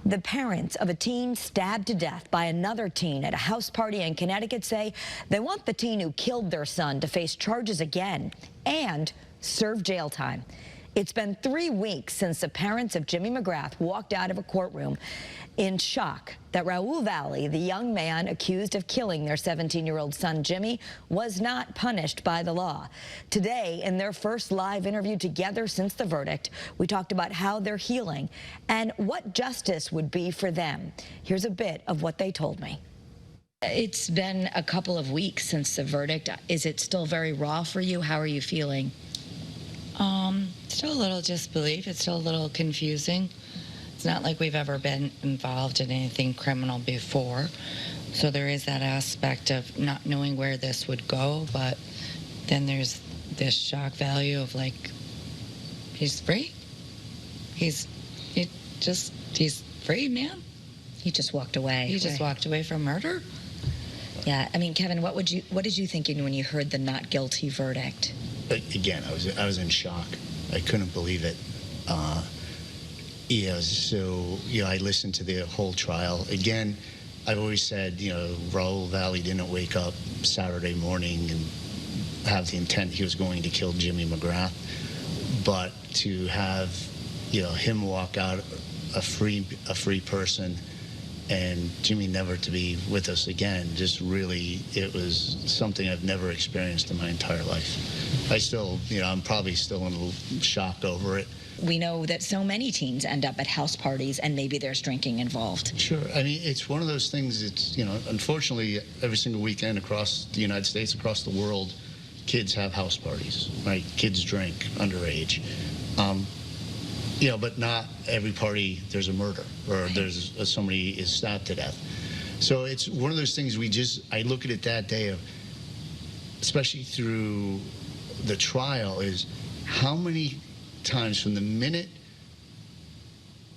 The parents of a teen stabbed to death by another teen at a house party in Connecticut say they want the teen who killed their son to face charges again and serve jail time. It's been 3 weeks since the parents of Jimmy McGrath walked out of a courtroom in shock that Raul Valley, the young man accused of killing their 17-year-old son Jimmy, was not punished by the law. Today, in their first live interview together since the verdict, we talked about how they're healing and what justice would be for them. Here's a bit of what they told me. It's been a couple of weeks since the verdict. Is it still very raw for you? How are you feeling? Still a little disbelief. It's still a little confusing. It's not like we've ever been involved in anything criminal before. So there is that aspect of not knowing where this would go, but then there's this shock value of like, he's free. He's free, man. He just walked away. He just walked away from murder. Yeah, I mean, Kevin, what did you think when you heard the not guilty verdict? Again, I was in shock. I couldn't believe it. So I listened to the whole trial. Again, I've always said, Raul Valley didn't wake up Saturday morning and have the intent he was going to kill Jimmy McGrath, but to have, him walk out a free person and Jimmy never to be with us again, just really, it was something I've never experienced in my entire life. I still, I'm probably still in a little shock over it. We know that so many teens end up at house parties and maybe there's drinking involved. Sure. I mean, it's one of those things, it's, unfortunately, every single weekend across the United States, across the world, kids have house parties, right? Kids drink underage. But not every party there's a murder or there's somebody is stabbed to death. So it's one of those things I look at it that day of, especially through the trial, is how many times from the minute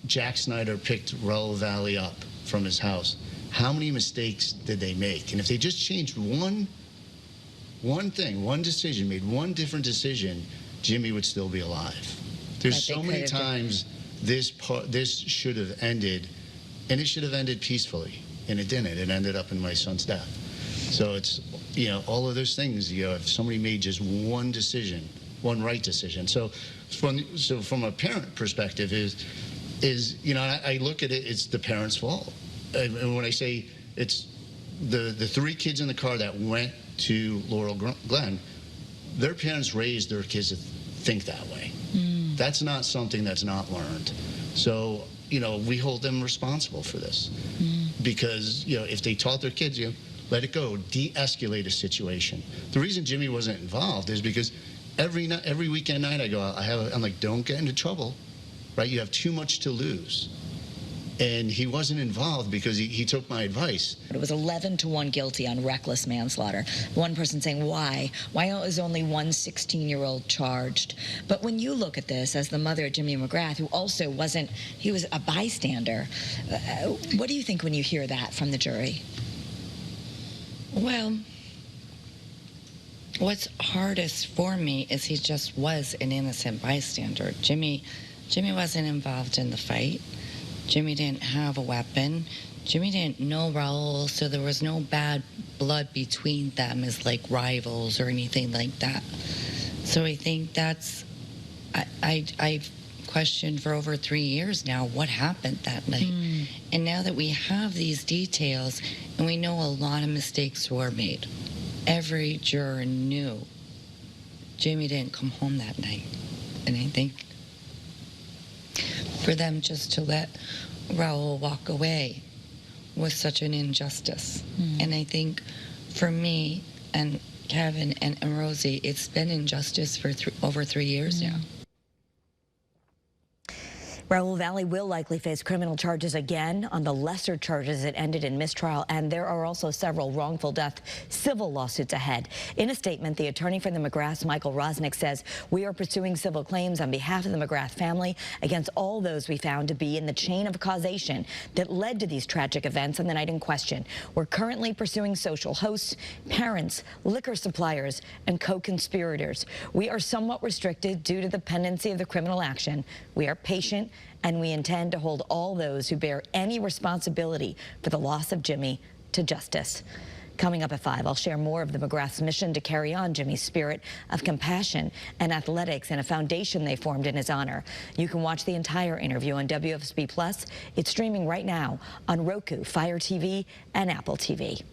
Jack Snyder picked Raul Valley up from his house, how many mistakes did they make? And if they just changed one thing, one decision, made one different decision, Jimmy would still be alive. There's so many times this should have ended, and it should have ended peacefully, and it didn't. It ended up in my son's death. So it's, all of those things, if somebody made just one decision, one right decision. So from a parent perspective I look at it, it's the parents' fault. And when I say it's the 3 kids in the car that went to Laurel Glen, their parents raised their kids to think that way. That's not something that's not learned. So, we hold them responsible for this. Because, if they taught their kids, let it go, de-escalate a situation. The reason Jimmy wasn't involved is because every weekend night I go out, I'm like, don't get into trouble, right? You have too much to lose. And he wasn't involved because he took my advice. It was 11-1 guilty on reckless manslaughter. One person saying, why? Why is only one 16-year-old charged? But when you look at this as the mother of Jimmy McGrath, who also he was a bystander, what do you think when you hear that from the jury? Well, what's hardest for me is he just was an innocent bystander. Jimmy wasn't involved in the fight. Jimmy didn't have a weapon. Jimmy didn't know Raul, so there was no bad blood between them as like rivals or anything like that. So I think I've questioned for over 3 years now what happened that night. And now that we have these details and we know a lot of mistakes were made, every juror knew Jimmy didn't come home that night. And I think for them just to let Raul walk away was such an injustice. And I think for me and Kevin and Rosie, it's been injustice for over 3 years now. Raul Valley will likely face criminal charges again on the lesser charges that ended in mistrial, and there are also several wrongful death civil lawsuits ahead. In a statement, the attorney for the McGraths, Michael Rosnick, says, "We are pursuing civil claims on behalf of the McGrath family against all those we found to be in the chain of causation that led to these tragic events on the night in question. We're currently pursuing social hosts, parents, liquor suppliers, and co-conspirators. We are somewhat restricted due to the pendency of the criminal action. We are patient and we intend to hold all those who bear any responsibility for the loss of Jimmy to justice. Coming up at 5, I'll share more of the McGrath's mission to carry on Jimmy's spirit of compassion and athletics and a foundation they formed in his honor. You can watch the entire interview on WFSB Plus. It's streaming right now on Roku, Fire TV, and Apple TV.